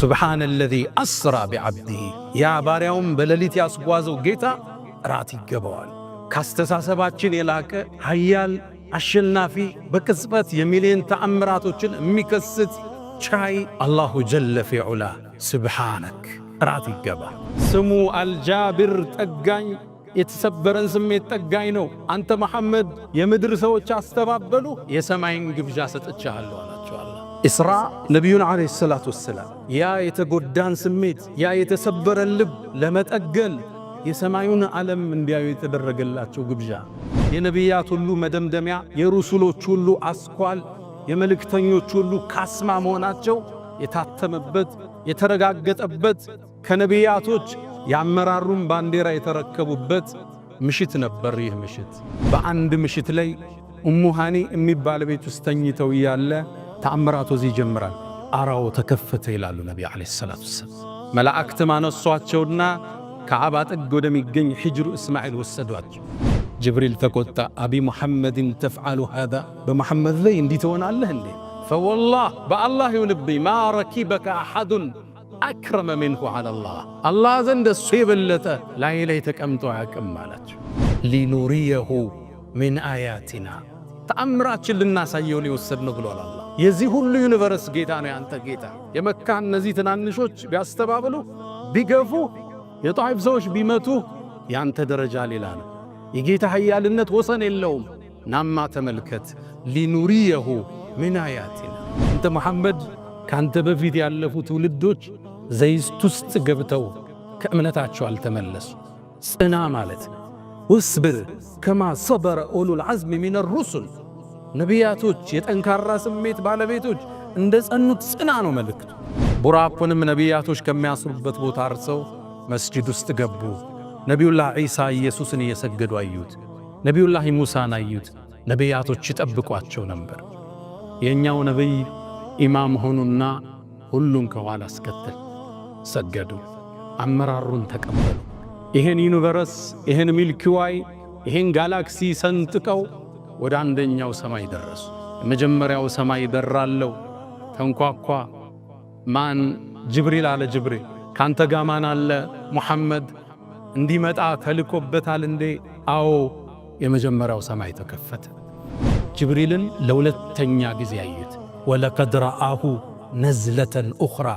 سبحان الذي أسرى بعبده يا باريوم بلليت ياسقوازو جيتا راتي جبوال كاستساسباتشن يلاك هيال አሸናፊ በቅጽበት የሚሊዮን ተአምራቶችን የሚከስት ቻይ አላሁ ጀለ ፊዑላ ስብሓነክ ራት ይገባ። ስሙ አልጃብር ጠጋኝ፣ የተሰበረን ስሜት ጠጋኝ ነው። አንተ መሐመድ የምድር ሰዎች አስተባበሉ፣ የሰማይን ግብዣ ሰጥቻለሁ አላቸው አላህ። ኢስራ ነቢዩን ዓለይሂ ሰላቱ ወሰላም ያ የተጎዳን ስሜት ያ የተሰበረን ልብ ለመጠገን የሰማዩን ዓለም እንዲያዩ የተደረገላቸው ግብዣ የነቢያት ሁሉ መደምደሚያ የሩሱሎች ሁሉ አስኳል የመልእክተኞች ሁሉ ካስማ መሆናቸው የታተመበት የተረጋገጠበት ከነቢያቶች ያመራሩን ባንዲራ የተረከቡበት ምሽት ነበር። ይህ ምሽት በአንድ ምሽት ላይ ኡሙ ሃኒ የሚባል ቤት ውስጥ ተኝተው ያለ ተአምራቱ እዚህ ይጀምራል። አራው ተከፈተ ይላሉ ነብዩ አለይሂ ሰላቱ ወሰለም። መላእክት ማነሷቸውና ከዓባ ጥግ ወደሚገኝ ሂጅሩ እስማኤል ወሰዷቸው። ጅብሪል ተቆጣ። አቢ ሙሐመድን ተፍዓሉ ሃዛ በሙሐመድ ላይ እንዲህ ትሆናለህ እንዴ? ፈወላህ በአላህ ይሁንብኝ ማ ረኪበከ አሐዱን አክረመ ሚንሁ ዐለላህ አላህ ዘንድ እሱ የበለጠ ላይ ላይ ተቀምጦ አያውቅም አላቸው። ሊኑሪየሁ ሚን አያቲና ተአምራችን ልናሳየው የወሰድነው ብሏል አላህ። የዚህ ሁሉ ዩኒቨርስ ጌታ ነው ያንተ ጌታ። የመካ እነዚህ ትናንሾች ቢያስተባብሉ ቢገፉ የጣይፍ ሰዎች ቢመቱ ያንተ ደረጃ ሌላ ነው። የጌታ ኃያልነት ወሰን የለውም። ናማ ተመልከት ሊኑሪየሁ ሚን አያቲና አንተ መሐመድ ካንተ በፊት ያለፉ ትውልዶች ዘይት ውስጥ ገብተው ከእምነታቸው አልተመለሱ። ጽና ማለት ወስብር ከማ ሰበረ ኡሉል ዐዝሚ ሚነ ሩሱል ነቢያቶች የጠንካራ ስሜት ባለቤቶች እንደ ጸኑት ጽና ነው መልእክቱ። ቡራቁንም ነቢያቶች ከሚያስሩበት ቦታ አርሰው መስጂድ ውስጥ ገቡ። ነቢዩላህ ዒሳ ኢየሱስን እየሰገዱ አዩት። ነቢዩላህ ሙሳን አዩት። ነቢያቶች ይጠብቋቸው ነበር። የኛው ነቢይ ኢማም ሆኑና ሁሉን ከኋላ አስከተል ሰገዱ። አመራሩን ተቀበሉ። ይሄን ዩኒቨርስ ይሄን ሚልኪዋይ ይሄን ጋላክሲ ሰንጥቀው ወደ አንደኛው ሰማይ ደረሱ። የመጀመሪያው ሰማይ በራለው ተንኳኳ። ማን? ጅብሪል አለ። ጅብሪል ካንተ ጋር ማን አለ? ሙሐመድ እንዲመጣ ተልኮበታል እንዴ? አዎ። የመጀመሪያው ሰማይ ተከፈተ። ጅብሪልን ለሁለተኛ ጊዜ አዩት። ወለቀድ ረአሁ ነዝለተን ኡኽራ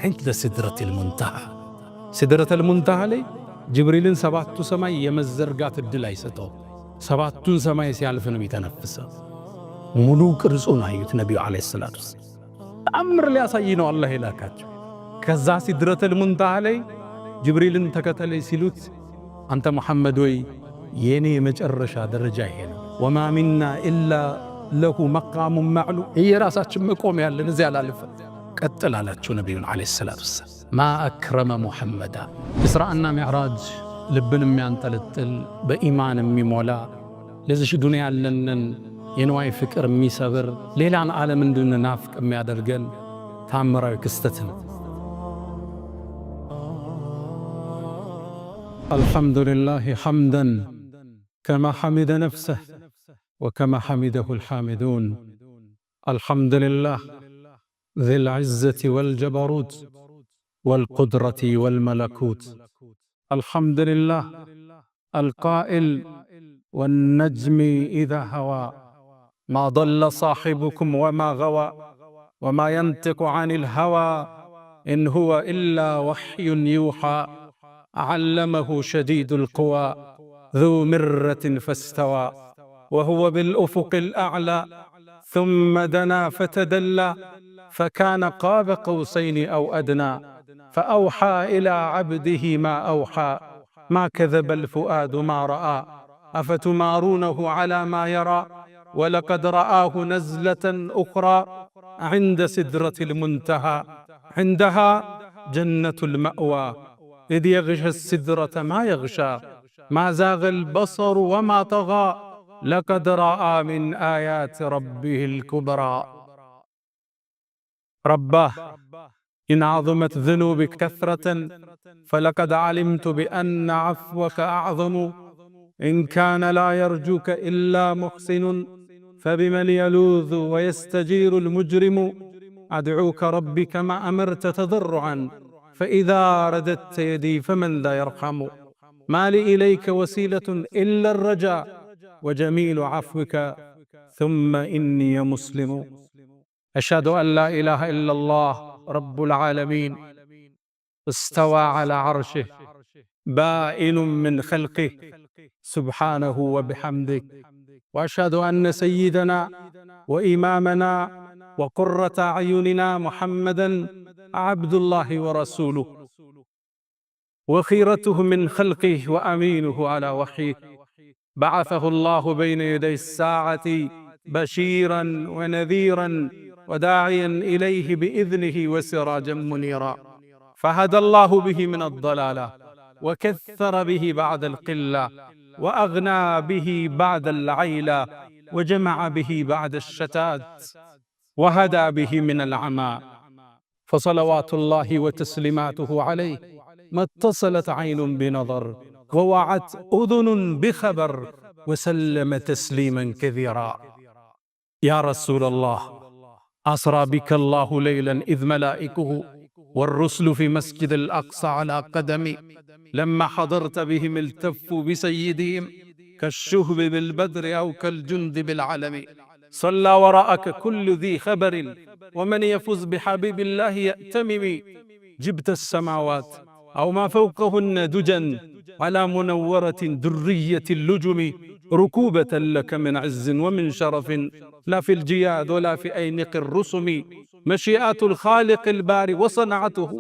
ዒንደ ሲድረቲል ሙንተሃ ሲድረተል ሙንተሃ ላይ ጅብሪልን ሰባቱ ሰማይ የመዘርጋት ዕድል አይሰጠው። ሰባቱን ሰማይ ሲያልፍ ነው የሚተነፍሰው። ሙሉ ቅርጹን አዩት ነቢዩ ዓለይሂ ሰላቱ ወሰላም። ተአምር ሊያሳይ ነው አላህ የላካቸው። ከዛ ሲድረተል ሙንተሃ ላይ ጅብሪልን ተከተለኝ ሲሉት አንተ መሐመድ ወይ የኔ የመጨረሻ ደረጃ ይሄ ነው። ወማ ሚና ኢላ ለሁ መቃሙን ማዕሉም የራሳችን መቆም ያለን እዚያ ላልፈ ቀጥል አላቸው ነቢዩን ዓለይሂ ሰላቱ ወሰላም። ማ አክረመ ሙሐመዳ እስራእና ሚዕራጅ ልብን የሚያንጠለጥል በኢማን የሚሞላ ለዚህ ዱንያ ያለንን የንዋይ ፍቅር የሚሰብር ሌላን ዓለም እንድንናፍቅ የሚያደርገን ታምራዊ ክስተት ነው። الحمد لله حمدا كما حمد نفسه وكما حمده الحامدون. الحمد لله ذي العزة والجبروت والقدرة والملكوت. الحمد لله القائل والنجم إذا هوى ما ضل صاحبكم وما غوى وما ينطق عن الهوى إن هو إلا وحي يوحى علمه شديد القوى ذو مرة فاستوى وهو بالأفق الأعلى ثم دنا فتدلى فكان قاب قوسين أو أدنى فأوحى إلى عبده ما أوحى ما كذب الفؤاد ما رأى أفتمارونه على ما يرى ولقد رآه نزلة أخرى عند سدرة المنتهى عندها جنة المأوى إذ يغشى السدرة ما يغشى ما زاغ البصر وما طغى لقد رأى من آيات ربه الكبرى. رباه إن عظمت ذنوبك كثرة فلقد علمت بأن عفوك أعظم إن كان لا يرجوك إلا محسن فبمن يلوذ ويستجير المجرم أدعوك ربي كما أمرت تضرعا، فإذا رددت يدي فمن ذا يرحم. ما لي إليك وسيلة إلا الرجاء، وجميل عفوك ثم إني مسلم. أشهد أن لا إله إلا الله رب العالمين، استوى على عرشه، بائن من خلقه سبحانه وبحمده. وأشهد أن سيدنا وإمامنا وقرة أعيننا محمدًا عبد الله ورسوله، وخيرته من خلقه وأمينه على وحيه. بعثه الله بين يدي الساعة بشيرا ونذيرا وداعيا إليه بإذنه وسراجا منيرا، فهدى الله به من الضلالة، وكثر به بعد القلة، وأغنى به بعد العيلة، وجمع به بعد الشتات، وهدى به من العمى. فصلوات الله وتسليماته عليه ما اتصلت عين بنظر، ووعت أذن بخبر، وسلم تسليما كثيرا. يا رسول الله، أسرى بك الله ليلا إذ ملائكه والرسل في مسجد الأقصى على قدمي، لما حضرت بهم التفوا بسيدهم كالشهب بالبدر أو كالجند بالعلم. صلى وراءك كل ذي خبر، ومن يفز بحبيب الله يأتمم. جبت السماوات أو ما فوقهن دجا على منورة درية اللجم، ركوبة لك من عز ومن شرف، لا في الجياد ولا في أينق الرسم. مشيئة الخالق الباري وصنعته،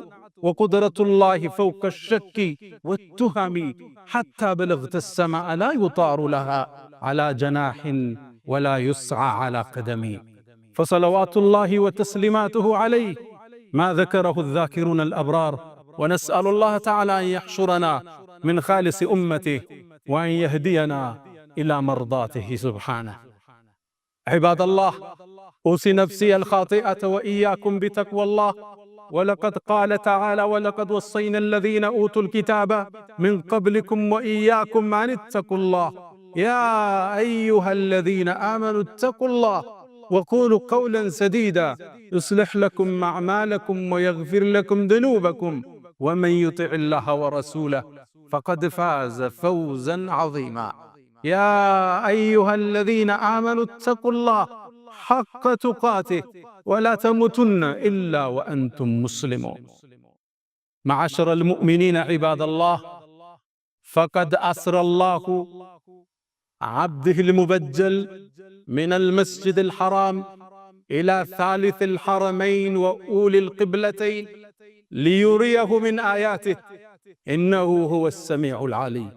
وقدرة الله فوق الشك والتهم، حتى بلغت السماء لا يطار لها على جناح ولا يسعى على قدم. فصلوات الله وتسليماته عليه ما ذكره الذاكرون الأبرار، ونسأل الله تعالى أن يحشرنا من خالص أمته، وأن يهدينا إلى مرضاته سبحانه. عباد الله، أوصي نفسي الخاطئة وإياكم بتقوى الله. ولقد قال تعالى: ولقد وصينا الذين أوتوا الكتاب من قبلكم وإياكم أن اتقوا الله. يا أيها الذين آمنوا اتقوا الله وقولوا قولا سديدا يصلح لكم أعمالكم ويغفر لكم ذنوبكم، ومن يطع الله ورسوله فقد فاز فوزا عظيما. يا أيها الذين آمنوا اتقوا الله حق تقاته ولا تموتن إلا وأنتم مسلمون. معاشر المؤمنين عباد الله، فقد أسرى الله عبده المبجل من المسجد الحرام إلى ثالث الحرمين وأولي القبلتين ليريه من آياته، إنه هو السميع العليم.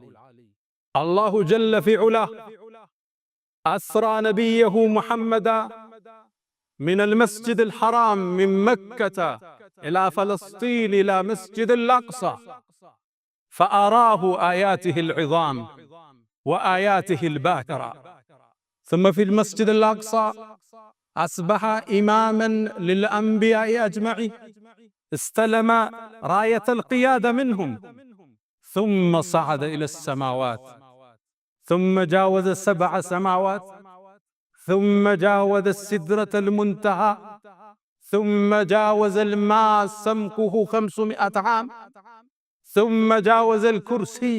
الله جل في علاه أسرى نبيه محمدا من المسجد الحرام من مكة إلى فلسطين إلى مسجد الأقصى، فأراه آياته العظام وآياته الباهرة. ثم في المسجد الأقصى أصبح إماما للأنبياء أجمعين، استلم راية القيادة منهم، ثم صعد إلى السماوات، ثم جاوز 7 سماوات، ثم جاوز السدرة المنتهى، ثم جاوز الماء سمكه 500 عام، ثم جاوز الكرسي،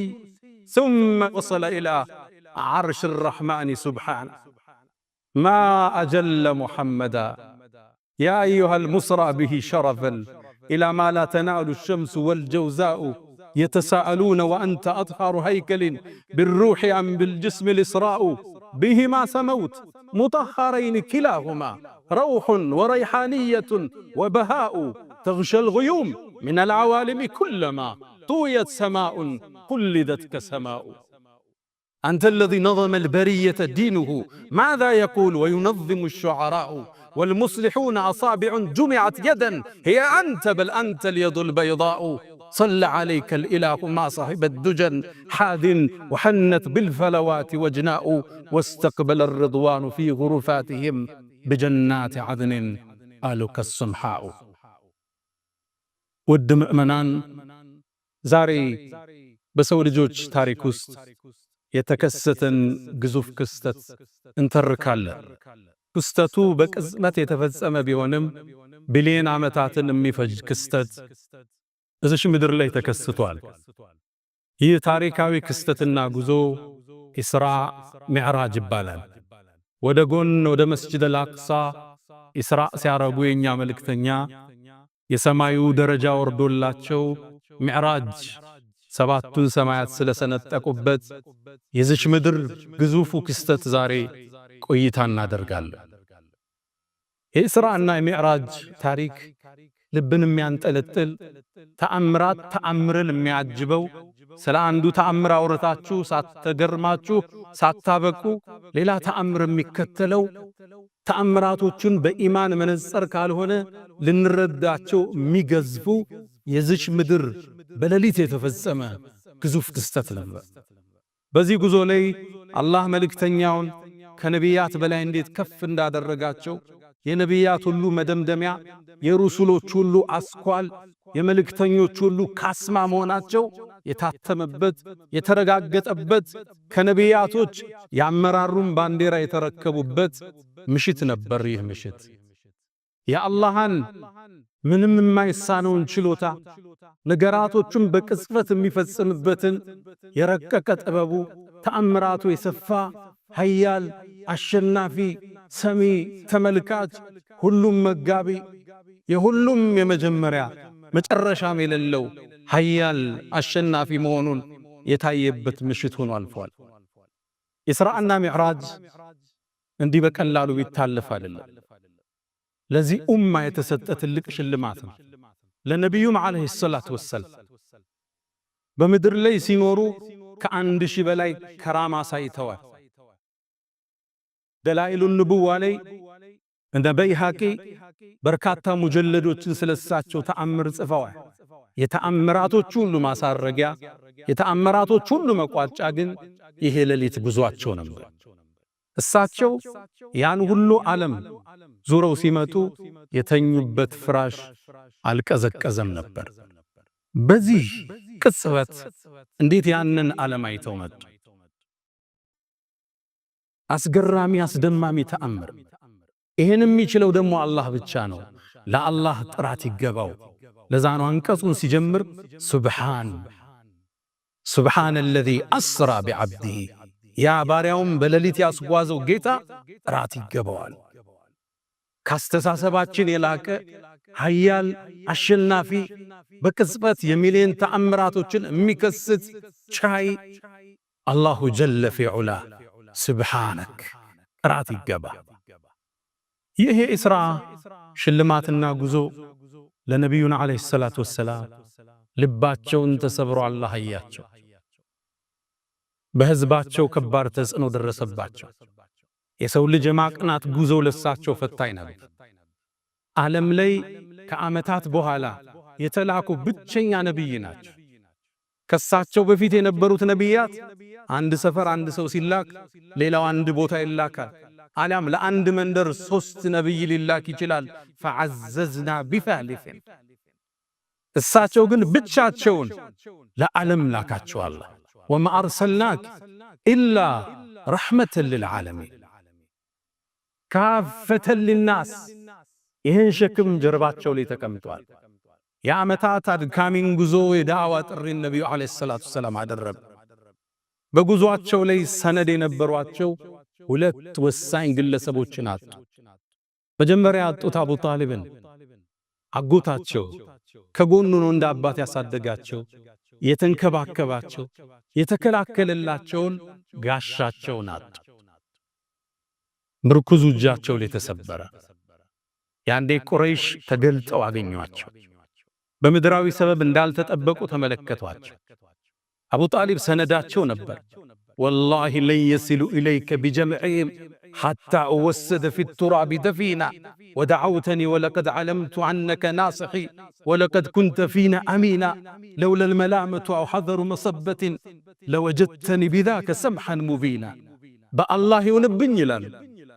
ثم وصل إلى عرش الرحمن سبحانه. ما أجل محمدا، يا أيها المسرى به شرفا إلى ما لا تنال الشمس والجوزاء، يتساءلون وأنت أطهر هيكل بالروح أم بالجسم الإسراء. بهما سموت مطهرين كلاهما، روح وريحانية وبهاء، تغشى الغيوم من العوالم كلما طويت سماء قلدت كسماء. أنت الذي نظم البرية دينه، ماذا يقول وينظم الشعراء؟ والمصلحون أصابع جمعت يدا، هي أنت بل أنت اليد البيضاء. صلى عليك الإله ما صاحب الدجن حاذ، وحنت بالفلوات وجناء، واستقبل الرضوان في غرفاتهم بجنات عدن آلك السمحاء. ውድ ምእመናን፣ ዛሬ በሰው ልጆች ታሪክ ውስጥ የተከሰተን ግዙፍ ክስተት እንተርካለን። ክስተቱ በቅጽበት የተፈጸመ ቢሆንም ቢሊየን ዓመታትን የሚፈጅ ክስተት እዚሽ ምድር ላይ ተከስቷል። ይህ ታሪካዊ ክስተትና ጉዞ ኢስራ ሚዕራጅ ይባላል። ወደ ጎን ወደ መስጂድ አልአቅሳ ኢስራ ሲያረጉ የኛ መልእክተኛ የሰማዩ ደረጃ ወርዶላቸው ሚዕራጅ ሰባቱን ሰማያት ስለሰነጠቁበት የዚች ምድር ግዙፉ ክስተት ዛሬ ቆይታ እናደርጋለን። የኢስራእና የሚዕራጅ ታሪክ ልብን የሚያንጠለጥል ተአምራት ተአምርን የሚያጅበው ስለ አንዱ ተአምር አውርታችሁ ሳትገርማችሁ ሳታበቁ ሌላ ተአምር የሚከተለው ተአምራቶቹን በኢማን መነጽር ካልሆነ ልንረዳቸው የሚገዝፉ የዚች ምድር በሌሊት የተፈጸመ ግዙፍ ክስተት ነበር። በዚህ ጉዞ ላይ አላህ መልእክተኛውን ከነቢያት በላይ እንዴት ከፍ እንዳደረጋቸው የነቢያት ሁሉ መደምደሚያ የሩሱሎች ሁሉ አስኳል የመልእክተኞች ሁሉ ካስማ መሆናቸው የታተመበት የተረጋገጠበት ከነቢያቶች ያመራሩን ባንዲራ የተረከቡበት ምሽት ነበር። ይህ ምሽት የአላህን ምንም የማይሳነውን ችሎታ ነገራቶቹን በቅጽበት የሚፈጽምበትን የረቀቀ ጥበቡ ተአምራቱ የሰፋ ኃያል አሸናፊ ሰሚ ተመልካች ሁሉም መጋቢ የሁሉም የመጀመሪያ መጨረሻም የሌለው ኃያል አሸናፊ መሆኑን የታየበት ምሽት ሆኖ አልፏል። ኢስራእና ሚዕራጅ እንዲህ በቀላሉ ቢታለፍ አይደለም። ለዚህ ኡማ የተሰጠ ትልቅ ሽልማት ነው። ለነቢዩም ዓለይሂ ሰላቱ ወሰላም በምድር ላይ ሲኖሩ ከ1000 በላይ ከራማ ሳይተዋል። ደላኢሉ ንቡዋ ላይ እንደ በይሃቂ በርካታ ሙጀለዶችን ስለሳቸው ተአምር ጽፈዋል። የተአምራቶች ሁሉ ማሳረጊያ የተአምራቶች ሁሉ መቋጫ ግን ይሄ ሌሊት ጉዟቸው ነበር። እሳቸው ያን ሁሉ ዓለም ዙረው ሲመጡ የተኙበት ፍራሽ አልቀዘቀዘም ነበር። በዚህ ቅጽበት እንዴት ያንን ዓለም አይተው መጡ? አስገራሚ አስደማሚ ተአምር። ይሄን የሚችለው ደግሞ አላህ ብቻ ነው። ለአላህ ጥራት ይገባው። ለዛ ነው አንቀጹን ሲጀምር ሱብሓነ አለዚ አስራ ቢዐብዲሂ ያ ባሪያውም በሌሊት ያስጓዘው ጌታ ጥራት ይገባዋል። ካስተሳሰባችን የላቀ ኃያል አሸናፊ በቅጽበት የሚሊየን ተአምራቶችን የሚከስት ቻይ አላሁ ጀለ ፊዑላ ሱብሓነክ ጥራት ይገባ። ይህ የኢስራ ሽልማትና ጉዞ ለነቢዩና ዓለይሂ ሰላቱ ወሰላም ልባቸውን ተሰብሮ አላህ አያቸው። በሕዝባቸው ከባድ ተጽዕኖ ደረሰባቸው። የሰው ልጅ የማቅናት ጉዞ ለሳቸው ፈታኝ ነበር። ዓለም ላይ ከዓመታት በኋላ የተላኩ ብቸኛ ነቢይ ናቸው። ከሳቸው በፊት የነበሩት ነቢያት አንድ ሰፈር አንድ ሰው ሲላክ ሌላው አንድ ቦታ ይላካል። አሊያም ለአንድ መንደር 3 ነቢይ ሊላክ ይችላል። ፈዐዘዝና ቢፋሊፊን እሳቸው ግን ብቻቸውን ለዓለም ላካቸው። አላህ ወማ አርሰልናክ ኢላ ረሕመተን ልልዓለሚን ካፈተን ሊናስ። ይህን ሸክም ጀርባቸው ላይ ተቀምጧል። የዓመታት አድካሚን ጉዞ የዳዕዋ ጥሪን ነቢዩ ዓለይሂ ሰላቱ ወሰላም አደረጉ። በጉዞአቸው ላይ ሰነድ የነበሯቸው 2 ወሳኝ ግለሰቦችን አጡ። መጀመሪያ ያጡት አቡ ጣሊብን አጎታቸው ከጎኑ ነው እንደ አባት ያሳደጋቸው የተንከባከባቸው የተከላከለላቸውን ጋሻቸውን አጡ። ምርኩዙ እጃቸው ላይ ተሰበረ። ያንዴ ቁረይሽ ተገልጠው አገኟቸው። በምድራዊ ሰበብ እንዳልተጠበቁ ተመለከቷቸው። አቡ ጣሊብ ሰነዳቸው ነበር። ወላሂ ለን የሲሉ ኢለይከ ቢጀምዕህም ሐታ እወሰደ ፊ ቱራቢ ደፊና ወደዐውተኒ ወለቀድ ዓለምቱ ዐነከ ናስሒ ወለቀድ ኩንተ ፊና አሚና ለውላ ልመላመቱ አው ሐዘሩ መሰበትን ለወጀድተኒ ቢዛከ ሰምሐን ሙቢና። በአላህ ይሁንብኝ ይላል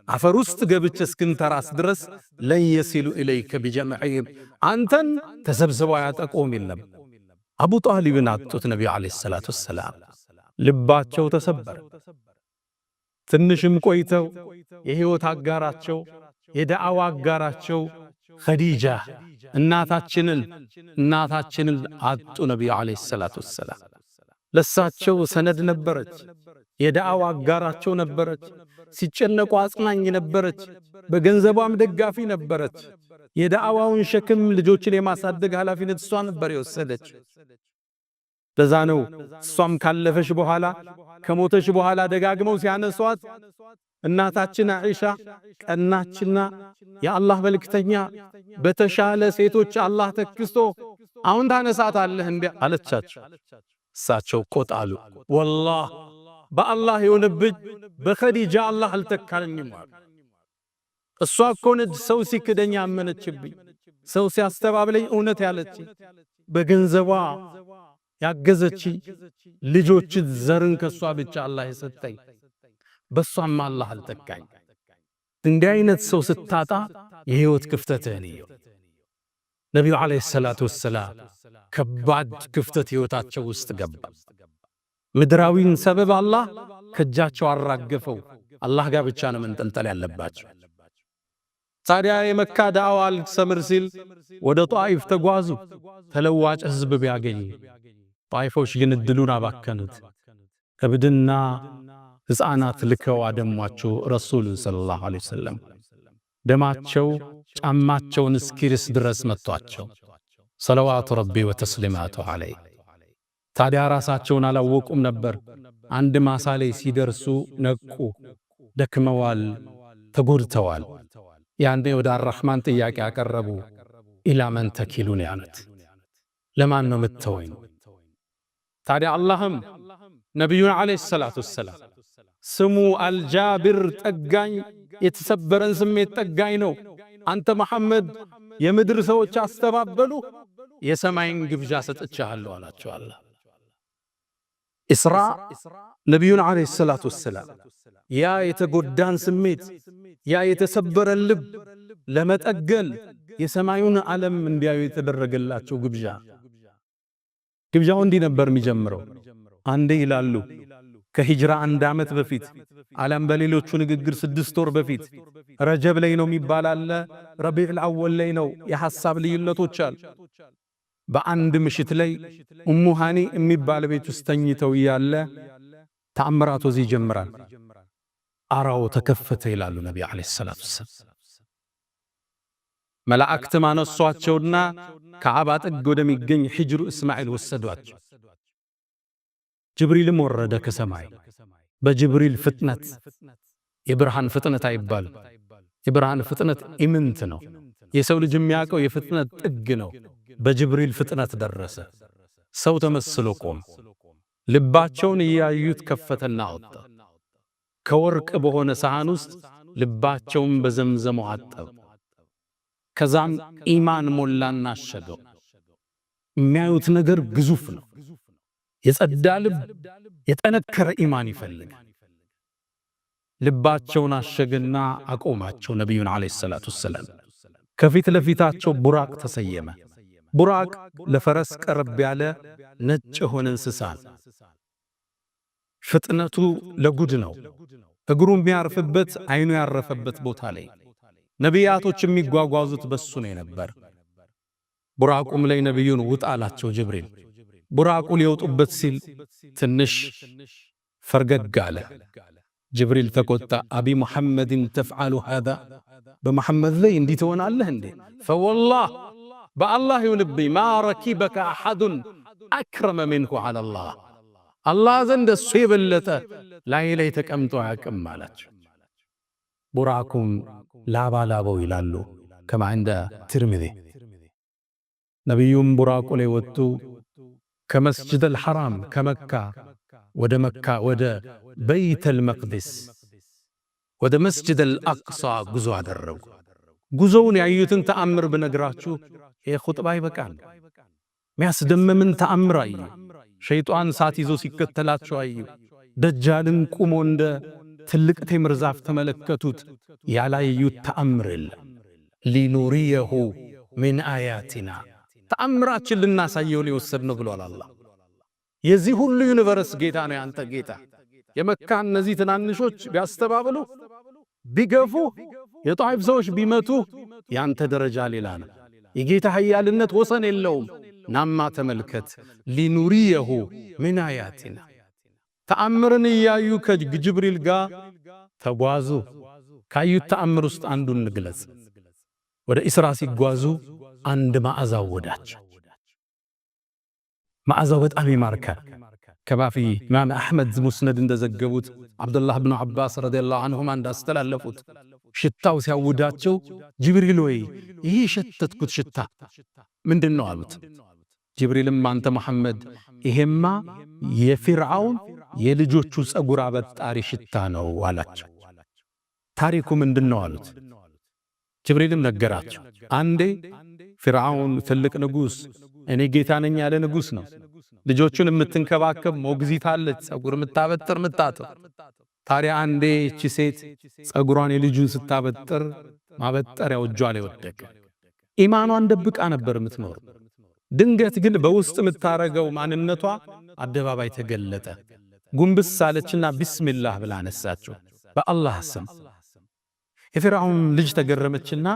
አፈር ውስጥ ገብቼ እስክንተራስ ድረስ ለን የሲሉ ኢለይከ ቢጀምዕህም አንተን ተሰብስበው አያጠቁም የለም። አቡ ጣሊብን አጡት። ነቢዩ ዓለይሂ ሰላቱ ወሰላም ልባቸው ተሰበረ። ትንሽም ቆይተው የሕይወት አጋራቸው የዳዕዋ አጋራቸው ኸዲጃ እናታችንን አጡ። ነቢዩ ዓለይሂ ሰላቱ ወሰላም ለሳቸው ሰነድ ነበረች፣ የዳዕዋ አጋራቸው ነበረች፣ ሲጨነቁ አጽናኝ ነበረች፣ በገንዘቧም ደጋፊ ነበረች። የዳዕዋውን ሸክም ልጆችን የማሳደግ ኃላፊነት እሷ ነበር የወሰደች። ለዛ ነው እሷም ካለፈሽ በኋላ ከሞተሽ በኋላ ደጋግመው ሲያነሷት እናታችን አይሻ ቀናችና የአላህ መልእክተኛ በተሻለ ሴቶች አላህ ተክስቶ አሁን ታነሳታለህ እንዴ አለቻቸው። እሳቸው ቆጣሉ። ወላሂ በአላህ የሆነብኝ በኸዲጃ አላህ አልተካልኝም አሉ። እሷ እኮ ነች ሰው ሲክደኝ አመነችብኝ፣ ሰው ሲያስተባብለኝ እውነት ያለችኝ፣ በገንዘቧ ያገዘች ልጆች ዘርን ከሷ ብቻ አላህ የሰጠኝ፣ በሷም አላህ አልተካኝ። እንዲህ አይነት ሰው ስታጣ የህይወት ክፍተትህን ይየው። ነቢዩ ዓለይሂ ሰላቱ ወሰላም ከባድ ክፍተት ህይወታቸው ውስጥ ገባ። ምድራዊን ሰበብ አላህ ከእጃቸው አራገፈው። አላህ ጋር ብቻ ነው መንጠልጠል ያለባቸው። ታዲያ የመካ ዳዕዋ አልሰምር ሲል ወደ ጣኢፍ ተጓዙ። ተለዋጭ ህዝብ ቢያገኝ ጣኢፎች ግን እድሉን አባከኑት። እብድና ሕፃናት ልከው አደሟቸው ረሱሉን ሰለላሁ ዐለይሂ ወሰለም። ደማቸው ጫማቸውን እስኪርስ ድረስ መቷቸው። ሰለዋቱ ረቢ ወተስሊማቱ ዐለይሂ። ታዲያ ራሳቸውን አላወቁም ነበር። አንድ ማሳ ላይ ሲደርሱ ነቁ። ደክመዋል፣ ተጎድተዋል። ያንዴ ወደ አርረሕማን ጥያቄ ያቀረቡ። ኢላ መን ተኪሉን ያሉት፣ ለማን ነው የምትተወኝ? ታዲያ አላህም ነቢዩን ዓለይሂ ሰላቱ ወሰላም ስሙ አልጃብር ጠጋኝ፣ የተሰበረን ስሜት ጠጋኝ ነው። አንተ መሐመድ የምድር ሰዎች አስተባበሉ፣ የሰማይን ግብዣ ሰጥቻለሁ አላቸው። አላህ ኢስራ ነቢዩን ዓለይሂ ሰላቱ ወሰላም ያ የተጎዳን ስሜት ያ የተሰበረን ልብ ለመጠገን የሰማዩን ዓለም እንዲያዩ የተደረገላቸው ግብዣ። ግብዣው እንዲህ ነበር የሚጀምረው። አንዴ ይላሉ ከሂጅራ 1 ዓመት በፊት ዓለም በሌሎቹ ንግግር 6 ወር በፊት ረጀብ ላይ ነው የሚባል አለ፣ ረቢዑል አወል ላይ ነው። የሐሳብ ልዩነቶች አሉ። በአንድ ምሽት ላይ ኡሙ ሃኒ የሚባል ቤት ውስጥ ተኝተው ያለ ተአምራቱ እዚህ ይጀምራል። አራው ተከፈተ ይላሉ ነብዩ አለይሂ ሰላቱ ወሰላም። መላእክት ማነሷቸውና ከዓባ ጥግ ወደሚገኝ ሂጅሩ እስማኤል ወሰዷቸው። ጅብሪልም ወረደ ከሰማይ። በጅብሪል ፍጥነት፣ የብርሃን ፍጥነት አይባልም። የብርሃን ፍጥነት ኢምንት ነው። የሰው ልጅ የሚያውቀው የፍጥነት ጥግ ነው። በጅብሪል ፍጥነት ደረሰ። ሰው ተመስሎ ቆመ። ልባቸውን እያዩት ከፈተና አወጣ። ከወርቅ በሆነ ሳህን ውስጥ ልባቸውን በዘምዘም አጠበ። ከዛም ኢማን ሞላና አሸገው። የሚያዩት ነገር ግዙፍ ነው። የጸዳ ልብ የጠነከረ ኢማን ይፈልጋል። ልባቸውን አሸገና አቆማቸው። ነቢዩን ዓለይሂ ሰላቱ ወሰላም ከፊት ለፊታቸው ቡራቅ ተሰየመ። ቡራቅ ለፈረስ ቀረብ ያለ ነጭ የሆነ እንስሳ ነው። ፍጥነቱ ለጉድ ነው። እግሩ የሚያርፍበት አይኑ ያረፈበት ቦታ ላይ ነቢያቶች የሚጓጓዙት በሱ ነው ነበር። ቡራቁም ላይ ነቢዩን ውጣ አላቸው ጅብሪል። ቡራቁ ሊወጡበት ሲል ትንሽ ፈርገግ አለ። ጅብሪል ተቆጣ። አቢ ሙሐመድን ተፍዓሉ ሃዛ፣ በመሐመድ ላይ እንዲህ ትሆናለህ እንዴ? ፈወላህ በአላህ ይሁንብኝ ማ ረኪበከ አሐዱን አክረመ ሚንሁ ዐለላህ፣ አላህ ዘንድ እሱ የበለጠ ላይ ተቀምጦ አያውቅም አላቸው። ቡራኩም ላባላበው ይላሉ ከማ እንደ ትርሚዚ። ነቢዩም ቡራቁ ላይ ወጡ። ከመስጅደል ሐራም ከመካ ወደ በይተል መቅዲስ ወደ መስጅደል አቅሳ ጉዞ አደረጉ። ጉዞውን ያዩትን ተአምር ብነግራችሁ ይህ ኹጥባ ይበቃል። የሚያስደምምን ተአምር አዩ። ሸይጣን ሳት ይዞ ሲከተላቸው አዩ። ደጃልን ቁሞ እንደ ትልቅ ቴምር ዛፍ ተመለከቱት። ያላዩት ተአምር የለም። ሊኑሪየሁ ሚን አያቲና፣ ተአምራችን ልናሳየው ነው የወሰድነው ብሏል አላህ። የዚህ ሁሉ ዩኒቨርስ ጌታ ነው ያንተ ጌታ። የመካ እነዚህ ትናንሾች ቢያስተባብሉ ቢገፉ የጣይፍ ሰዎች ቢመቱ ያንተ ደረጃ ሌላ ነው። የጌታ ኃያልነት ወሰን የለውም። ናማ ተመልከት ሊኑሪየሁ ምን አያቲና ተአምርን እያዩ ከጅብሪል ጋር ተጓዙ። ካዩት ተአምር ውስጥ አንዱን እንግለጽ። ወደ ኢስራ ሲጓዙ አንድ መዓዛው ወዳቸው። መዓዛው በጣም ይማርካል። ከማፊ ኢማም አሕመድ ሙስነድ እንደዘገቡት አብዱላህ ብኑ ዓባስ ረዲየላሁ ዐንሁማ እንዳስተላለፉት ሽታው ሲያውዳቸው ጅብሪል ወይ ይህ የሸተትኩት ሽታ ምንድን ነው አሉት። ጅብሪልም አንተ መሐመድ ይሄማ የፊርዓውን የልጆቹ ጸጉር አበጣሪ ሽታ ነው አላቸው። ታሪኩ ምንድን ነው አሉት። ጅብሪልም ነገራቸው። አንዴ ፊርዓውን ትልቅ ንጉሥ እኔ ጌታ ነኝ ያለ ንጉሥ ነው። ልጆቹን የምትንከባከብ ሞግዚት አለች፣ ጸጉር የምታበጥር የምታጥር። ታዲያ አንዴ እቺ ሴት ጸጉሯን የልጁን ስታበጥር ማበጠሪያው እጇ ላይ ወደቀ። ኢማኗን ደብቃ ነበር የምትኖር። ድንገት ግን በውስጥ የምታረገው ማንነቷ አደባባይ ተገለጠ። ጉንብስ አለችና ቢስሚላህ ብላ አነሳቸው፣ በአላህ ስም። የፊርዓውን ልጅ ተገረመችና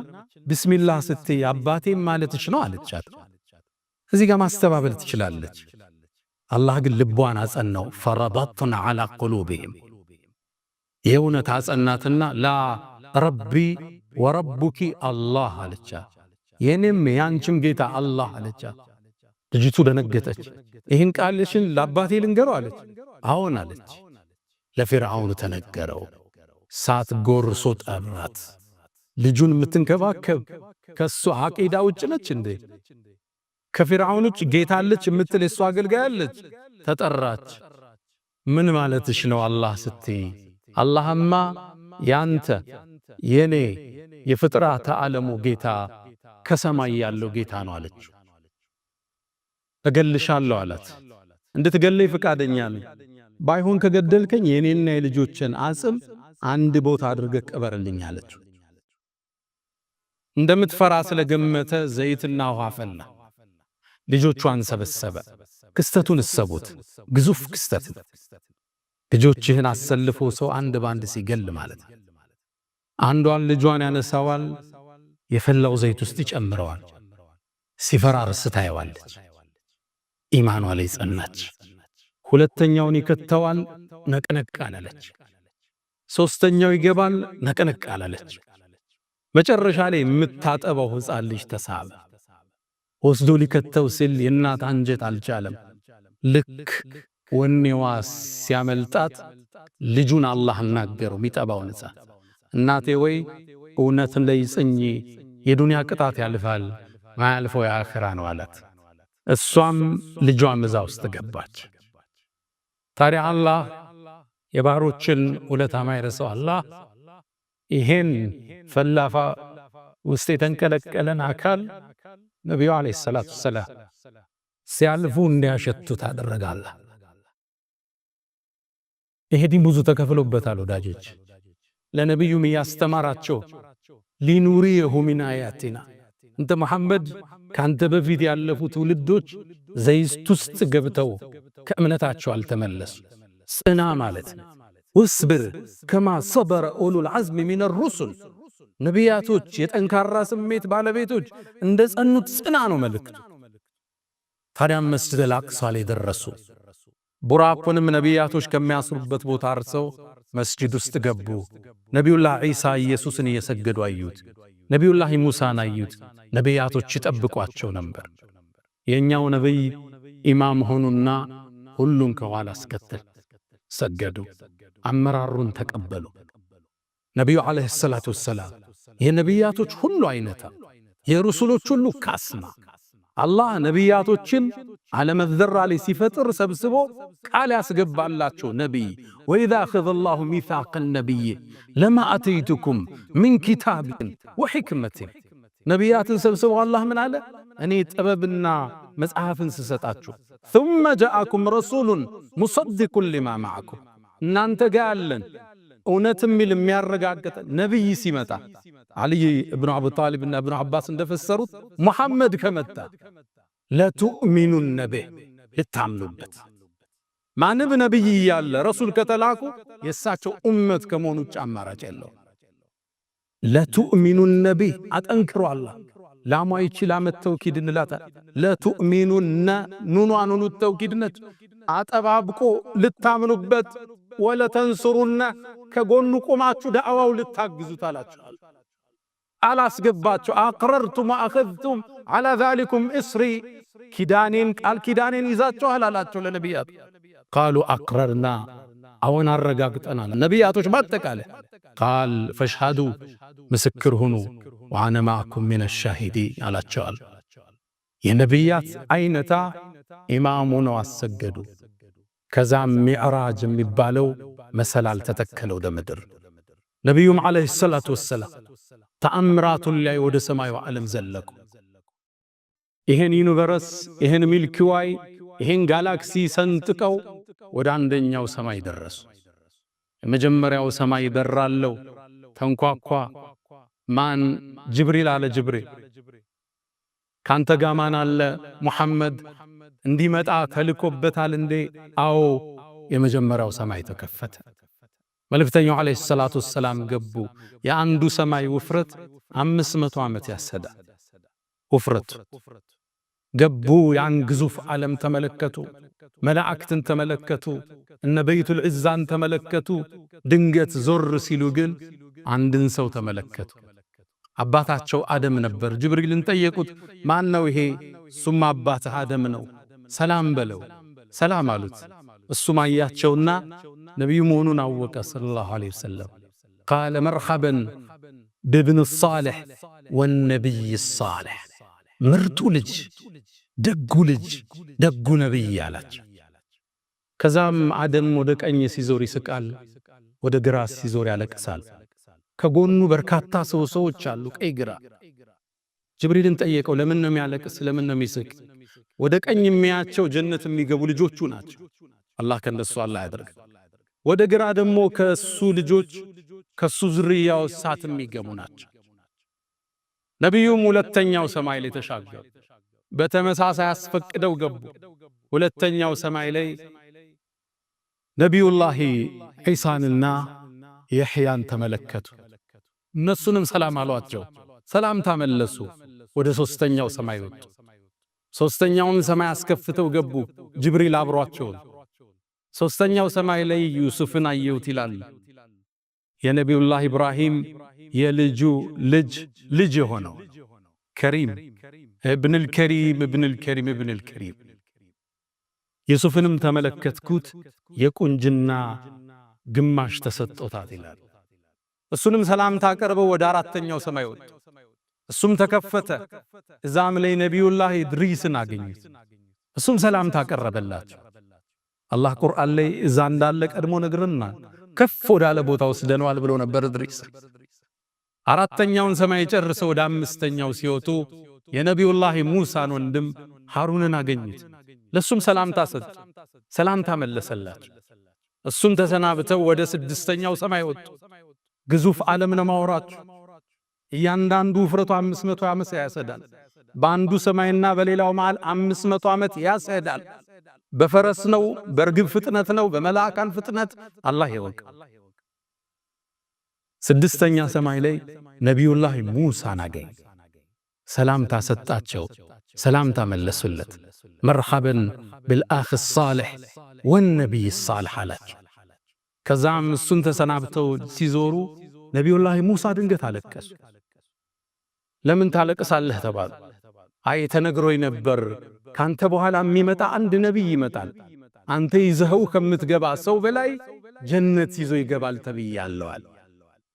ቢስሚላህ ስትይ አባቴም ማለትሽ ነው አለቻት። እዚህ ጋር ማስተባበል ትችላለች። አላህ ግን ልቧን አጸናው። ፈረበጥና ዐላ ቁሉብህም የእውነት አጸናትና ላ ረቢ ወረቡኪ አላህ አለቻት። የኔም ያንቺም ጌታ አላህ አለቻት። ልጅቱ ደነገጠች። ይህን ቃልሽን ለአባቴ ልንገረው አለች። አዎን አለች። ለፊርዓውን ተነገረው። ሳት ጎርሶ ጠራት። ልጁን የምትንከባከብ ከሱ አቂዳ ውጭ ነች እንዴ? ከፊርዓውን ውጭ ጌታ አለች የምትል የሱ አገልጋይ አለች። ተጠራች። ምን ማለትሽ ነው አላህ ስትይ? አላህማ ያንተ የኔ የፍጥረተ ዓለሙ ጌታ ከሰማይ ያለው ጌታ ነው አለች። እገልሻለሁ አላት። እንድትገለይ ፍቃደኛ ነኝ። ባይሆን ከገደልከኝ የኔና የልጆችን አጽም አንድ ቦታ አድርገህ ቅበርልኝ አለች። እንደምትፈራ ስለገመተ ዘይትና ውሃ ፈላ። ልጆቿን ሰበሰበ። ክስተቱን እሰቡት፣ ግዙፍ ክስተት። ልጆችህን አሰልፎ ሰው አንድ ባንድ ሲገል ማለት ነው። አንዷን ልጇን ያነሳዋል፣ የፈላው ዘይት ውስጥ ይጨምረዋል። ሲፈራርስ ታየዋለች። ኢማኗ ላይ ጸናች። ሁለተኛውን ይከተዋል፣ ነቅነቅ አላለች። ሶስተኛው ይገባል፣ ነቅነቅ አላለች። መጨረሻ ላይ የምታጠበው ሕፃን ልጅ ተሳበ። ወስዶ ሊከተው ሲል የእናት አንጀት አልቻለም። ልክ ወኔዋ ሲያመልጣት ልጁን አላህ ናገረው፣ የሚጠባውን ሕፃን እናቴ ወይ እውነትን ላይ ጽኚ፣ የዱንያ ቅጣት ያልፋል፣ ማያልፈው የአኺራ ነው አላት። እሷም ልጇም እዛ ውስጥ ገባች። ታዲያ አላህ የባሮችን ውለታ ማይረሳው አላህ ይሄን ፈላፋ ውስጥ የተንቀለቀለን አካል ነቢዩ ዓለይሂ ሰላቱ ወሰላም ሲያልፉ እንዲያሸቱት አደረጋለ። ይሄ ዲን ብዙ ተከፍሎበታል ወዳጆች። ለነቢዩም ያስተማራቸው ሊኑሪየሁ ሚን አያቲና እንተ መሐመድ ካንተ በፊት ያለፉ ትውልዶች ዘይት ውስጥ ገብተው ከእምነታቸው አልተመለሱ። ጽና ማለት ወስብር ከማ ሰበረ ኡሉል ዐዝሚ ሚነ ሩሱል ነቢያቶች የጠንካራ ስሜት ባለቤቶች እንደ ጸኑት ጽና ነው መልእክቱ። ታዲያም መስጂደል አቅሷ ላይ ደረሱ። ቡራቁንም ነቢያቶች ከሚያስሩበት ቦታ አርሰው መስጂድ ውስጥ ገቡ። ነቢዩላህ ዒሳ ኢየሱስን እየሰገዱ አዩት። ነቢዩላህ ሙሳን አዩት። ነቢያቶች ይጠብቋቸው ነበር። የኛው ነቢይ ኢማም ሆኑና ሁሉን ከኋላ አስከተል ሰገዱ። አመራሩን ተቀበሉ። ነቢዩ ዓለይሂ ሰላቱ ወሰላም የነቢያቶች ሁሉ አይነታ የሩሱሎች ሁሉ ካስማ አላህ ነቢያቶችን ዓለመ ዘራ ላይ ሲፈጥር ሰብስቦ ቃል ያስገባላቸው ነቢይ ወኢዛ አኸዘ አላሁ ሚሳቀ ነቢይ ለማ አተይቱኩም ሚን ኪታብን ወሕክመትን ነቢያትን ሰብስቦ አላህ ምን አለ? እኔ ጥበብና መጽሐፍን ስሰጣችሁ ثم جاءكم رسول مصدق لما معكم እናንተ ጋር ያለን እውነትም የሚያረጋግጥ ነቢይ ሲመጣ አልይ ኢብኑ አቡ ጣሊብና ኢብኑ አባስ እንደፈሰሩት ሙሐመድ ከመጣ ለቱእሚኑነ ቢህ ልታምኑበት ማንም ነብይ ያለ ረሱል ከተላኩ የሳቸው ኡመት ከመሆኑ ውጭ አማራጭ የለው። ለቱእሚኑነ ቢህ አጠንክሮ አላህ ላሟ ይችላ ተውኪድ እንላታል። ለቱእሚኑነ ኑኗኑኑ ተውኪድነት አጠባብቆ ልታምኑበት ወለተንሱሩነ ከጎኑ ቆማችሁ ዳዕዋው ልታግዙት አላችኋል። አላስገባችሁ አቅረርቱም ወአኸዝቱም ዐላ ዛሊኩም እስሪ ኪዳኔን ቃል ኪዳኔን ይዛችኋል አላቸው ለነቢያት። ቃሉ አቅረርና አዎን አረጋግጠናል። ነቢያቶች ባጠቃላይ ቃል ፈሽሃዱ ምስክር ሁኑ ወአነ ማዕኩም ሚነ ሻሂዲን አላቸዋል። የነቢያት አይነታ ኢማሙ ነው አሰገዱ። ከዛም ሚዕራጅ የሚባለው መሰላል ተተከለው ወደ ምድር። ነቢዩም ዓለይሂ ሰላቱ ወሰላም ተአምራቱን ላይ ወደ ሰማዩ ዓለም ዘለቁ። ይሄን ዩኒቨርስ ይሄን ሚልኪ ዋይ ይሄን ጋላክሲ ሰንጥቀው ወደ አንደኛው ሰማይ ደረሱ። የመጀመሪያው ሰማይ በራለው ተንኳኳ። ማን? ጅብሪል አለ። ጅብሪል ካንተ ጋር ማን አለ? ሙሐመድ እንዲመጣ ተልኮበታል እንዴ? አዎ። የመጀመሪያው ሰማይ ተከፈተ። መልእክተኛው ዓለይሂ ሰላቱ ወሰላም ገቡ። የአንዱ ሰማይ ውፍረት 500 ዓመት ያሰዳል። ውፍረቱ ገቡ። ያን ግዙፍ ዓለም ተመለከቱ። መላእክትን ተመለከቱ። እነ በይቱል ዒዛን ተመለከቱ። ድንገት ዞር ሲሉ ግን አንድን ሰው ተመለከቱ። አባታቸው አደም ነበር። ጅብሪልን ጠየቁት፣ ማን ነው ይሄ? እሱም አባትህ አደም ነው፣ ሰላም በለው። ሰላም አሉት። እሱም አያቸውና ነቢዩ መሆኑን አወቀ ሰለላሁ ዐለይሂ ወሰለም። ቃለ መርሐበን ብብን ሳሊሕ ወነቢይ ሳሊሕ፣ ምርጡ ልጅ፣ ደጉ ልጅ፣ ደጉ ነቢይ አላቸው። ከዛም አደም ወደ ቀኝ ሲዞር ይስቃል፣ ወደ ግራ ሲዞር ያለቅሳል። ከጎኑ በርካታ ሰዎች አሉ፣ ቀይ ግራ። ጅብሪልን ጠየቀው፣ ለምን ነው የሚያለቅስ? ለምን ነው የሚስቅ? ወደ ቀኝ የሚያቸው ጀነት የሚገቡ ልጆቹ ናቸው። አላህ ከነሱ አላህ ያደርግ። ወደ ግራ ደግሞ ከሱ ልጆች ከሱ ዝርያው እሳት የሚገቡ ናቸው። ነቢዩም ሁለተኛው ሰማይ ላይ ተሻገሩ። በተመሳሳይ አስፈቅደው ገቡ። ሁለተኛው ሰማይ ላይ ነቢዩላህ ዒሳንና የሕያን ተመለከቱ። እነሱንም ሰላም አሏቸው። ሰላምታ መለሱ። ወደ ሦስተኛው ሰማይ ወጡ። ሦስተኛውን ሰማይ አስከፍተው ገቡ። ጅብሪል አብሯቸው። ሦስተኛው ሰማይ ላይ ዩሱፍን አየሁት ይላል። የነቢዩላህ ኢብራሂም የልጁ ልጅ የሆነው ከሪም እብንል ከሪም እብንል ከሪም እብንል ከሪም። ዩሱፍንም ተመለከትኩት፣ የቁንጅና ግማሽ ተሰጥቶታት ይላል። እሱንም ሰላምታ አቀርበው ወደ አራተኛው ሰማይ ወጡ። እሱም ተከፈተ። እዛም ላይ ነቢዩላህ ኢድሪስን አገኙት። እሱም ሰላምታ አቀረበላቸው። አላህ ቁርአን ላይ እዛ እንዳለ ቀድሞ ነግረናል። ከፍ ወዳለ ቦታ ወስደነዋል ብሎ ነበር ኢድሪስ። አራተኛውን ሰማይ ጨርሰው ወደ አምስተኛው ሲወጡ የነቢዩላህ ሙሳን ወንድም ሃሩንን አገኙት። ለሱም ሰላምታ ሰጡ። ሰላምታ መለሰላቸው። እሱም ተሰናብተው ወደ ስድስተኛው ሰማይ ወጡ። ግዙፍ ዓለም ነው ማውራችሁ። እያንዳንዱ ውፍረቱ 500 ዓመት ያሰዳል። በአንዱ ሰማይና በሌላው መሃል 500 ዓመት ያሰዳል። በፈረስ ነው፣ በርግብ ፍጥነት ነው፣ በመላእካን ፍጥነት አላህ ይወቅ። ስድስተኛ ሰማይ ላይ ነቢዩላህ ሙሳን አገኝ። ሰላምታ ሰጣቸው። ሰላምታ መለሱለት። መርሐበን ብልአኽ ሳሊሕ ወነቢይ ሳሊሕ አላቸው። ከዛም እሱን ተሰናብተው ሲዞሩ ነቢዩላህ ሙሳ ድንገት አለቀሱ። ለምን ታለቅሳለህ ተባሉ። አይ ተነግሮኝ ነበር ካንተ በኋላ የሚመጣ አንድ ነቢይ ይመጣል፣ አንተ ይዘኸው ከምትገባ ሰው በላይ ጀነት ይዞ ይገባል ተብያለዋል።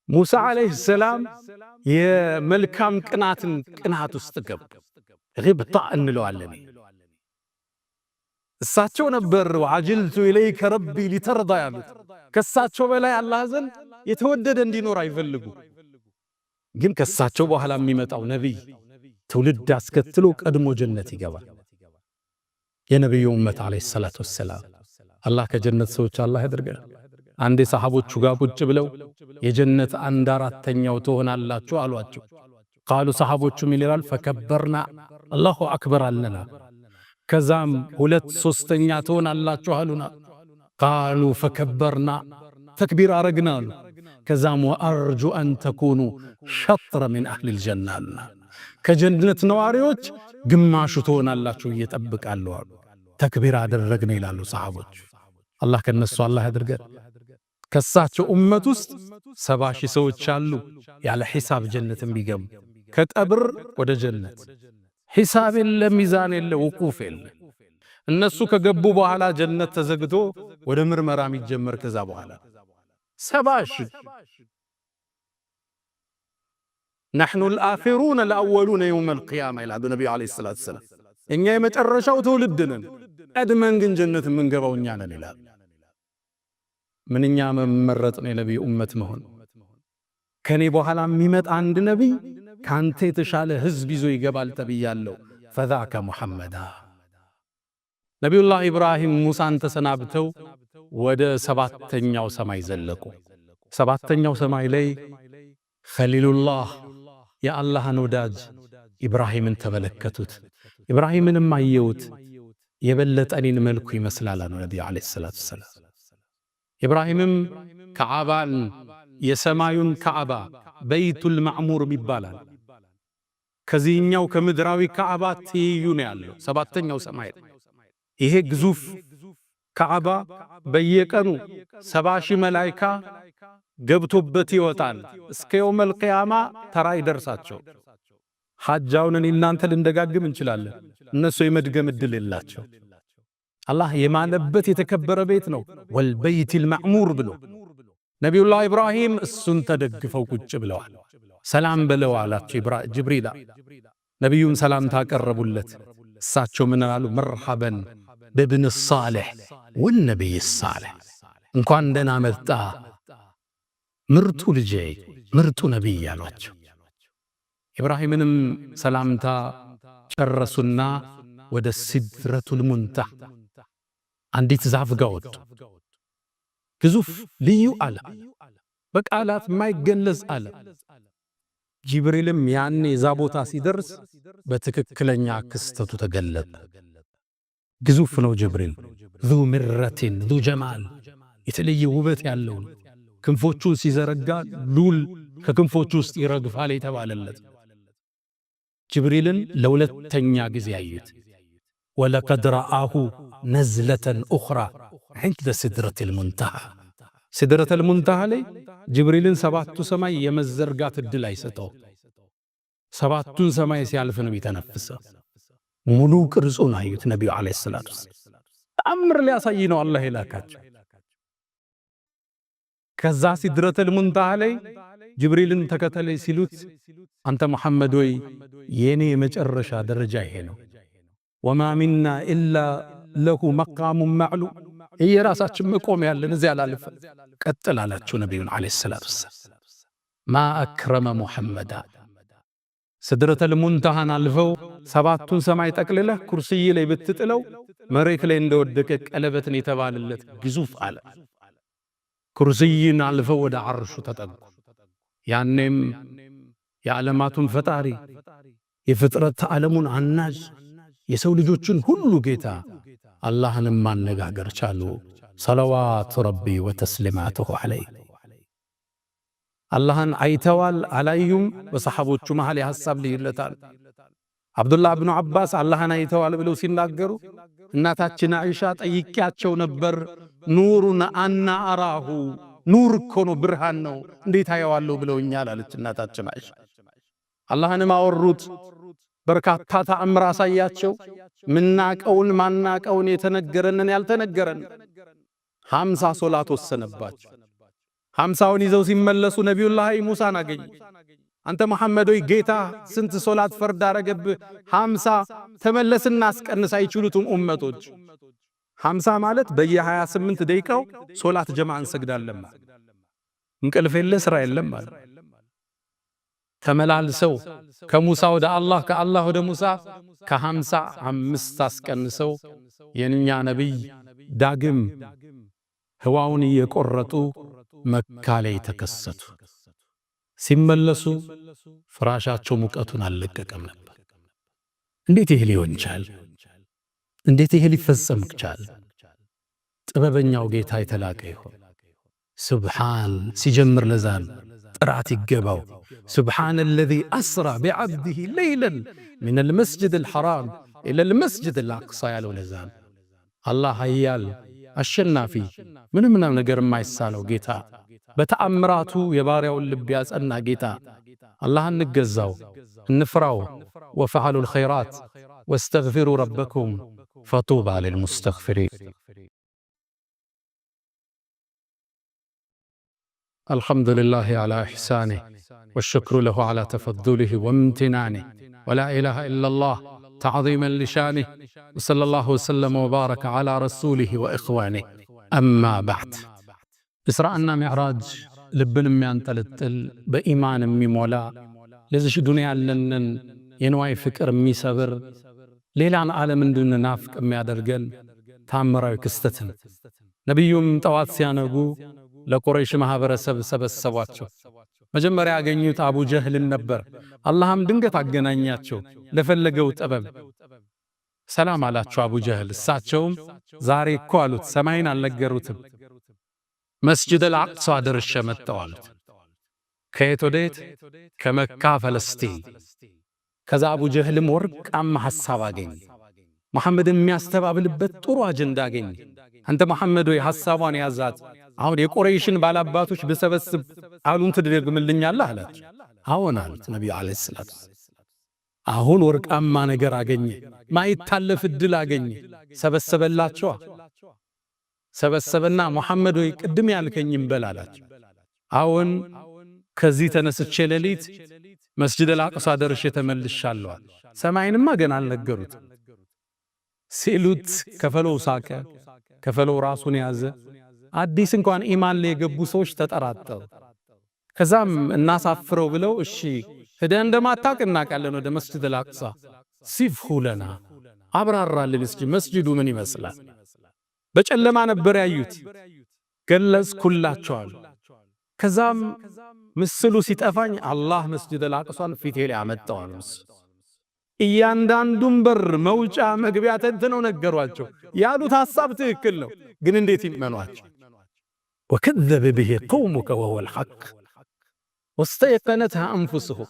ሙሳ ዓለይሂ ሰላም የመልካም ቅናት ውስጥ ገቡ። ግብጣ እንለዋለን። እሳቸው ነበር ወዐጅልቱ ኢለይከ ረቢ ሊተርዳ ያሉት። ከሳቸው በላይ አላህ ዘንድ የተወደደ እንዲኖር አይፈልጉ። ግን ከሳቸው በኋላ የሚመጣው ነቢይ ትውልድ አስከትሎ ቀድሞ ጀነት ይገባል። የነቢዩ ኡመት ዓለይሂ ሰላቱ ወሰላም አላህ ከጀነት ሰዎች አላህ ያድርገን። አንዴ ሰሃቦቹ ጋር ቁጭ ብለው የጀነት 1/4ኛው ትሆናላችሁ አሏቸው። ቃሉ ሰሃቦቹ ምን ይላል? ፈከበርና አላሁ አክበር አለና። ከዛም 2/3 ትሆናላችሁ አሉና። ቃሉ ፈከበርና ተክቢር አረግናሉ። ከዛም ወአርጁ አን ተኩኑ ሸጥረ ሚን አህሊል ጀናና ከጀነት ነዋሪዎች ግማሹ ትሆናላችሁ እየጠብቃለሁ አሉ። ተክቢር አደረግን ይላሉ ሰሃቦች። አላህ ከነሱ አላህ ያድርገን። ከሳቸው ኡመት ውስጥ 70,000 ሰዎች አሉ ያለ ሒሳብ ጀነትን ቢገቡ ከቀብር ወደ ጀነት። ሒሳብ የለ፣ ሚዛን የለ፣ ውቁፍ የለ። እነሱ ከገቡ በኋላ ጀነት ተዘግቶ ወደ ምርመራ የሚጀመር ከዛ በኋላ 70,000 نحن الآخرون الأولون يوم القيامة ይላሉ ነብዩ አለይሂ ሰላቱ ሰላም። እኛ የመጨረሻው ትውልድ ነን፣ ቀድመን ግን ጀነት የምንገባው እኛ ነን ይላል። ምንኛ መመረጥ ነው የነብዩ ኡመት መሆን። ከኔ በኋላ የሚመጣ አንድ ነብይ ካንተ የተሻለ ህዝብ ይዞ ይገባል ተብያለሁ። ፈዛከ ሙሐመዳ። ነቢዩላህ ኢብራሂም ሙሳን ተሰናብተው ወደ 7ኛው ሰማይ ዘለቁ። 7ኛው ሰማይ ላይ ኸሊሉላህ የአላህን ወዳጅ ኢብራሂምን ተመለከቱት። ኢብራሂምንም አየውት፣ የበለጠ እኔን መልኩ ይመስላል አሉ ነብዩ አለይሂ ሰላቱ ሰላም። ኢብራሂምም ከዓባን የሰማዩን ከዓባ በይቱል ማዕሙር ይባላል ከዚህኛው ከምድራዊ ከዓባ ትይዩ ነው ያለው 7ኛው ሰማይ። ይሄ ግዙፍ ከዓባ በየቀኑ 70,000 መላእክት ገብቶበት ይወጣል። እስከ የውመል ቂያማ ተራ ይደርሳቸው። ሐጃውን እናንተ ልንደጋግም እንችላለን፣ እነሱ የመድገም እድል የላቸው። አላህ የማለበት የተከበረ ቤት ነው። ወልበይቲል ማዕሙር ብሎ ነቢዩላህ ኢብራሂም እሱን ተደግፈው ቁጭ ብለዋል። ሰላም በለው አላቸው ጅብሪል። ነቢዩም ሰላምታ አቀረቡለት። እሳቸው ምን አሉ? መርሐበን በብን ሷሊህ ወነቢይ ሷሊህ፣ እንኳን ደህና መጣ ምርጡ ልጄ ምርጡ ነቢይ አሏቸው። ኢብራሂምንም ሰላምታ ጨረሱና ወደ ሲድረቱል ሙንተሃ አንዲት ዛፍ ጋር ወጡ። ግዙፍ ልዩ ዓለም፣ በቃላት የማይገለጽ ዓለም። ጅብሪልም ያኔ እዛ ቦታ ሲደርስ በትክክለኛ ክስተቱ ተገለጠ። ግዙፍ ነው ጅብሪል። ዙ ምረትን ዙ ጀማል፣ የተለየ ውበት ያለው ክንፎቹን ሲዘረጋ ሉል ከክንፎቹ ውስጥ ይረግፋል የተባለለት ጅብሪልን ለሁለተኛ ጊዜ አዩት። ወለቀድ ረአሁ ነዝለተን ኡኽራ ዐንደ ሲድረቲል ሙንተሃ። ሲድረተል ሙንተሃ ላይ ጅብሪልን 7ቱ ሰማይ የመዘርጋት እድል አይሰጠው። 7ቱን ሰማይ ሲያልፍ ነው የተነፈሰው። ሙሉ ቅርጹን አዩት ነቢዩ አለይሂ ሰላቱ ተአምር ሊያሳይ ነው አላህ የላካቸው። ከዛ ሲድረተል ሙንተሃ ላይ ጅብሪልን ተከተለኝ ሲሉት አንተ መሐመድ ወይ የኔ የመጨረሻ ደረጃ ይሄ ነው። ወማ ሚና ኢላ ለሁ መቃሙን ማዕሉም፣ የራሳችን መቆም ያለን እዚያ ላልፈ ቀጥል አላቸው ነቢዩን አለይሂ ሰላቱ ወሰላም። ማ አክረመ ሙሐመዳ። ሲድረተል ሙንተሃን አልፈው 7ቱን ሰማይ ጠቅልለህ ኩርሲይ ላይ ብትጥለው መሬት ላይ እንደወደቀ ቀለበትን የተባለለት ግዙፍ አለ። ኩርሲይን አልፈው ወደ ዓርሹ ተጠጉ። ያኔም የዓለማቱን ፈጣሪ የፍጥረት ዓለሙን አናጅ የሰው ልጆችን ሁሉ ጌታ አላህንም ማነጋገር ቻሉ። ሰለዋቱ ረቢ ወተስሊማቱሁ ዐለይሂ። አላህን አይተዋል አላዩም? በሰሐቦቹ መሃል የሐሳብ ልዩነታል። አብዱላህ ብኑ ዓባስ አላህን አይተዋል ብለው ሲናገሩ እናታችን አይሻ ጠይቂያቸው ነበር፣ ኑሩን አና አራሁ፣ ኑር እኮ ነው ብርሃን ነው እንዴት አየዋለሁ ብለውኛል አለች እናታችን አይሻ። አላህንም አወሩት፣ በርካታ ተአምር አሳያቸው። ምናቀውን ማናቀውን የተነገረንን ያልተነገረን 50 ሶላት ወሰነባቸው። 50ውን ይዘው ሲመለሱ ነቢዩላህ ሙሳን አገኙ። አንተ መሐመድ ሆይ ጌታ ስንት ሶላት ፈርድ አረገብህ? 50 ተመለስና አስቀንስ። አይችሉትም ኡመቶች። 50 ማለት በየ28 ደቂቃው ሶላት ጀማዓ እንሰግዳለን ማለት እንቅልፍ የለ ስራ የለም ማለት ተመላልሰው ከሙሳ ወደ አላህ ከአላህ ወደ ሙሳ ከ55 አስቀንሰው የኛ ነብይ ዳግም ህዋውን እየቆረጡ መካ ላይ ተከሰቱ። ሲመለሱ ፍራሻቸው ሙቀቱን አልለቀቀም ነበር። እንዴት ይሄ ሊሆን ቻለ? እንዴት ይሄ ሊፈጸም ቻለ? ጥበበኛው ጌታ የተላቀ ይሁን። ሱብሓን ሲጀምር ለዛን ጥራት ይገባው። ሱብሓነ አለዚ አስራ ቢዐብዲሂ ለይለን ሚነል መስጂዲል ሐራም ኢለል መስጂዲል አቅሳ ያለው ለዛን አላህ ኃያል አሸናፊ ምንም ነገር የማይሳነው ጌታ በተአምራቱ የባሪያውን ልብ ያጸና ጌታ አላህን እንገዛው እንፍራው። ወፈዐሉል ኸይራት ወስተግፊሩ ረበኩም ፈጡባ ሊልሙስተግፊሪን። አልሐምዱሊላሂ ዐላ ኢሕሳኒህ ወሽክሩ ለሁ ዐላ ተፈዱሊህ ወምትናኒህ ወላ ኢላሃ ኢለላህ ተዕዚመን ሊሻኒህ ወሰለላሁ ወሰለመ ወባረከ ዐላ ረሱሊህ ወኢኽዋኒህ። አማ በዕድ እስራእና ሚዕራጅ ልብን የሚያንጠለጥል በኢማን የሚሞላ ለዚሽ ዱንያ ያለንን የንዋይ ፍቅር የሚሰብር ሌላን ዓለም እንድንናፍቅ የሚያደርገን ታምራዊ ክስተትን ነቢዩም ጠዋት ሲያነጉ ለቁረይሽ ማህበረሰብ ሰበሰቧቸው። መጀመሪያ ያገኙት አቡ ጀህልን ነበር። አላህም ድንገት አገናኛቸው ለፈለገው ጥበብ። ሰላም አላቸው አቡ ጀህል። እሳቸውም ዛሬ እኮ አሉት ሰማይን አልነገሩትም መስጂደል አቅሷ ደርሼ መጣሁ አሉት። ከየት ወዴት? ከመካ ፈለስቲን። ከዛ አቡ ጀህልም ወርቃማ ሐሳብ አገኘ። መሐመድን የሚያስተባብልበት ጥሩ አጀንዳ አገኘ። አንተ መሐመድ ሆይ ሐሳቧን ያዛት፣ አሁን የቁረይሽን ባላባቶች ብሰበስብ ቃሉን ትደግምልኛለህ አላቸው። አዎን አሉት ነቢዩ ዓለይሂ ሰላቱ። አሁን ወርቃማ ነገር አገኘ፣ ማይታለፍ ዕድል አገኘ። ሰበሰበላቸዋ። ሰበሰበና መሐመድ ሆይ ቅድም ያልከኝም በል አላቸው። አዎን ከዚህ ተነስቼ ሌሊት መስጂደል አቅሷ ደርሼ ተመልሻለሁ። ሰማይንማ ገና አልነገሩት ሲሉት ከፈለው ሳቀ። ከፈለው ራሱን ያዘ። አዲስ እንኳን ኢማን ላይ የገቡ ሰዎች ተጠራጠሩ። ከዛም እናሳፍረው ብለው እሺ ሄደህ እንደማታውቅ እናውቃለን ወደ መስጂደል አቅሷ ሲፍሁ ለና አብራራልን እስኪ መስጂዱ ምን ይመስላል? በጨለማ ነበር ያዩት። ገለጽኩላቸዋል። ከዛም ምስሉ ሲጠፋኝ አላህ መስጂደል አቅሷን ፊቴ ላይ አመጣው። እያንዳንዱን በር መውጫ መግቢያ ተንትነው ነገሯቸው። ያሉት ሐሳብ ትክክል ነው፣ ግን እንዴት ይመኗቸው? ወከዘበ ብሂ ቀውሙከ ወሁወል ሐቅ ወስተየቀነትሃ አንፉሱሁም።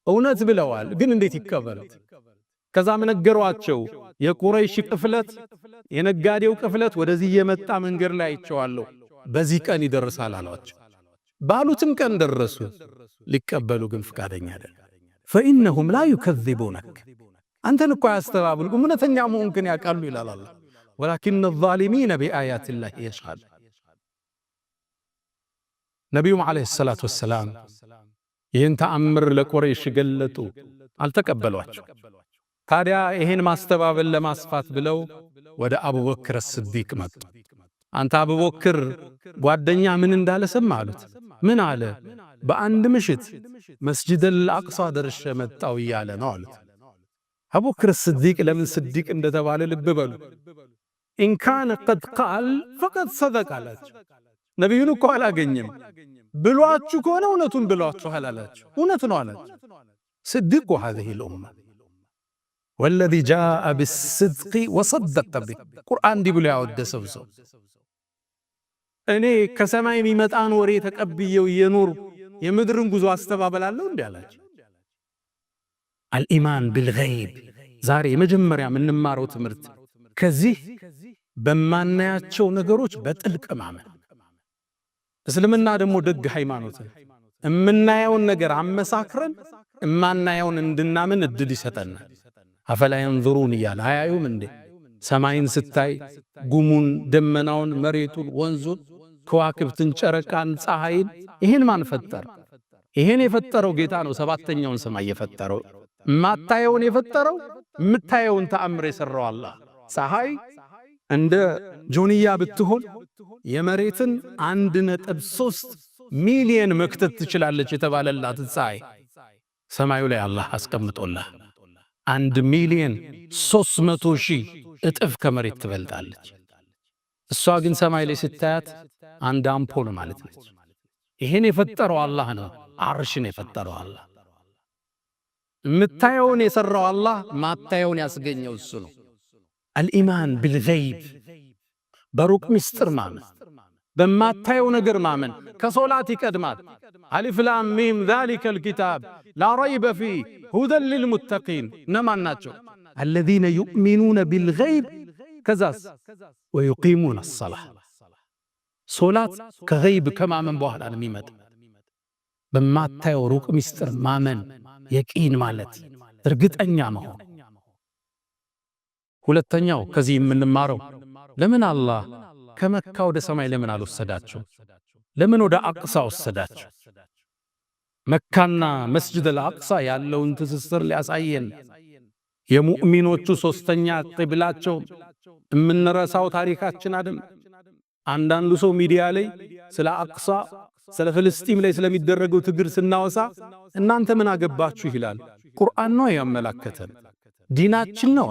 እውነት ብለዋል፣ ግን እንዴት ይቀበሉት? ከዛም ነገሯቸው። የቁረይሽ ቅፍለት የነጋዴው ቅፍለት ወደዚህ የመጣ መንገድ ላይ አይቼዋለሁ፣ በዚህ ቀን ይደርሳል አሏቸው። ባሉትም ቀን ደረሱ። ሊቀበሉ ግን ፍቃደኛ አይደለም። ፈኢነሁም ላ ዩከዚቡነክ አንተን እኮ አያስተባብሉም እውነተኛ መሆንክን ያውቃሉ ይላል አላህ። ወላኪነ ዛሊሚነ ቢአያቲላሂ የጅሐዱ። ነቢዩም ዓለይሂ ሰላቱ ወሰላም ይህን ተአምር ለቁረይሽ ገለጡ፣ አልተቀበሏቸው። ታዲያ ይህን ማስተባበል ለማስፋት ብለው ወደ አቡበክር ስዲቅ መጡ። አንተ አቡበክር ጓደኛ ምን እንዳለ ሰማ አሉት። ምን አለ? በአንድ ምሽት መስጂደል አቅሷ ደርሼ መጣሁ እያለ ነው አሉት። አቡበክር ስዲቅ ለምን ስዲቅ እንደተባለ ልብ በሉ። ኢንካነ ቀድ ቃል ፈቀድ ሰደቅ አላቸው። ነቢዩን እኮ አላገኘም ብሏችሁ ከሆነ እውነቱን ብሏችኋል አላቸው። እውነት ነው አላቸው። ስዲቁ ሃዚሂ ልኡማ ወለዚ ጃአ ቢስድቂ ወሰደቀ ቢህ። ቁርአን እንዲህ ብሎ ያወደሰው ሰው እኔ ከሰማይ የሚመጣን ወሬ ተቀብየው የኖር የምድርን ጉዞ አስተባበላለሁ እንዲህ አላቸው። አልኢማን ቢልገይብ ዛሬ የመጀመሪያ የምንማረው ትምህርት ከዚህ በማናያቸው ነገሮች በጥልቅ ማመን። እስልምና ደግሞ ደግ ሃይማኖት የምናየውን ነገር አመሳክረን የማናየውን እንድናምን እድል ይሰጠናል። አፈላ የንዙሩን እያለ አያዩም እንዴ? ሰማይን ስታይ ጉሙን፣ ደመናውን፣ መሬቱን፣ ወንዙን፣ ከዋክብትን፣ ጨረቃን፣ ፀሐይን ይህን ማን ፈጠረ? ይህን የፈጠረው ጌታ ነው። ሰባተኛውን ሰማይ የፈጠረው ማታየውን የፈጠረው የምታየውን ተአምር የሰራው አላህ። ፀሐይ እንደ ጆንያ ብትሆን የመሬትን 1.3 ሚሊየን መክተት ትችላለች የተባለላት ፀሐይ ሰማዩ ላይ አላህ አስቀምጦላህ 1,300,000 እጥፍ ከመሬት ትበልጣለች። እሷ ግን ሰማይ ላይ ስታያት አንድ አምፖል ማለት ነች። ይሄን የፈጠረው አላህ ነው። አርሽን የፈጠረው አላህ፣ የምታየውን የሰራው አላህ፣ ማታየውን ያስገኘው እሱ ነው። አልኢማን ቢልገይብ በሩቅ ምስጢር ማመን፣ በማታየው ነገር ማመን ከሶላት ይቀድማል። አሊፍ ላም ሚም ዛሊከል ኪታብ ላ ረይበ ፊህ ሁደን ሊልሙተቂን እነማን ናቸው? አለዚነ ዩእሚኑነ ቢልገይብ ከዛስ ወዩቂሙነ አሰላህ። ሶላት ከገይብ ከማመን በኋላ ነው የሚመጣ። በማታየው ሩቅ ምስጢር ማመን የቂን ማለት እርግጠኛ መሆን። ሁለተኛው ከዚህ የምንማረው ለምን አላህ ከመካ ወደ ሰማይ ለምን አልወሰዳቸው? ለምን ወደ አቅሳ ወሰዳቸው? መካና መስጅድ አልአቅሳ ያለውን ትስስር ሊያሳየን የሙእሚኖቹ ሶስተኛ ቂብላቸው የምንረሳው ታሪካችን አይደል? አንዳንዱ ሰው ሚዲያ ላይ ስለ አቅሳ ስለ ፍልስጤም ላይ ስለሚደረገው ትግል ስናወሳ እናንተ ምን አገባችሁ ይላል። ቁርአን ነው ያመላከተን፣ ዲናችን ነው።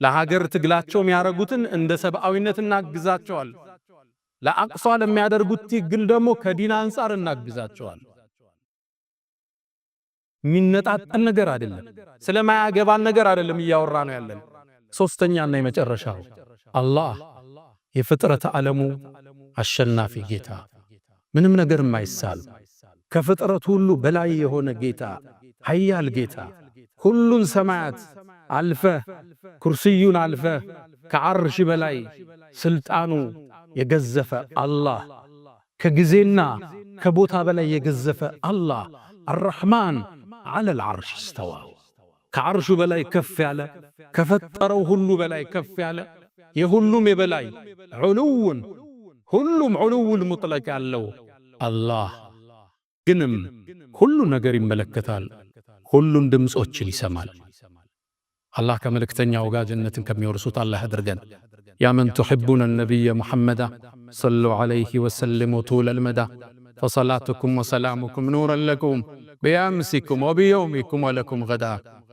ለሀገር ትግላቸው የሚያደርጉትን እንደ ሰብአዊነት እናግዛቸዋል። ለአቅሷ ለሚያደርጉት ትግል ደግሞ ከዲን አንፃር እናግዛቸዋል። የሚነጣጠል ነገር አይደለም፣ ስለማያገባን ነገር አይደለም እያወራ ነው ያለን። ሶስተኛና የመጨረሻው አላህ የፍጥረት ዓለሙ አሸናፊ ጌታ፣ ምንም ነገር የማይሳል ከፍጥረት ሁሉ በላይ የሆነ ጌታ፣ ኃያል ጌታ፣ ሁሉን ሰማያት አልፈህ ኩርሲዩን አልፈህ ከዓርሽ በላይ ስልጣኑ የገዘፈ አላህ፣ ከጊዜና ከቦታ በላይ የገዘፈ አላህ አርሕማን ዐለል ዐርሽ እስተዋ፣ ከዓርሹ በላይ ከፍ ያለ ከፈጠረው ሁሉ በላይ ከፍ ያለ የሁሉም የበላይ ዑሉውን ሁሉም ዑሉውል ሙጥለቅ ያለው አላህ ግንም ሁሉ ነገር ይመለከታል፣ ሁሉም ድምፆችን ይሰማል። አላህ ከመልእክተኛው ጋር ጀነትን ከሚወርሱት አላህ ያድርገን። ያ መን ቱሒቡነ ነቢየ ሙሐመዳ ሰሉ ዐለይሂ ወሰሊሙ ጡለል መዳ ፈሰላቱኩም ወሰላሙኩም ኑረን ለኩም ቢአምሲኩም ወቢየውሚኩም ወለኩም ገዳ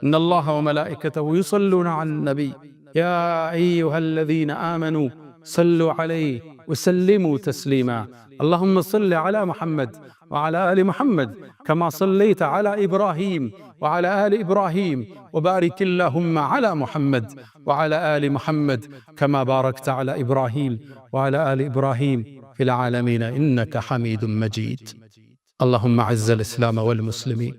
ኢነላሃ ወመላኢከተሁ ዩሰሉነ ዐለ ነቢይ ያ አዩሃ አለዚነ አመኑ ሰሉ ዐለይሂ وسلموا تسليما اللهم صل على محمد وعلى آل محمد كما صليت على إبراهيم وعلى آل إبراهيم وبارك اللهم على محمد وعلى آل محمد كما باركت على إبراهيم وعلى آل إبراهيم في العالمين إنك حميد مجيد اللهم أعز الإسلام والمسلمين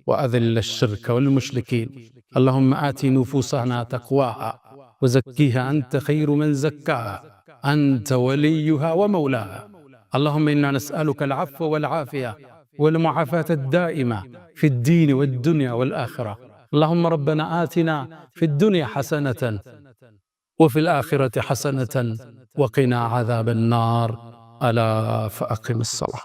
وأذل الشرك والمشركين اللهم آت نفوسنا تقواها وزكيها أنت خير من زكاها أنت وليها ومولاها اللهم إنا نسألك العفو والعافية والمعافاة الدائمة في الدين والدنيا والآخرة اللهم ربنا آتنا في الدنيا حسنة وفي الآخرة حسنة وقنا عذاب النار ألا فأقم الصلاة.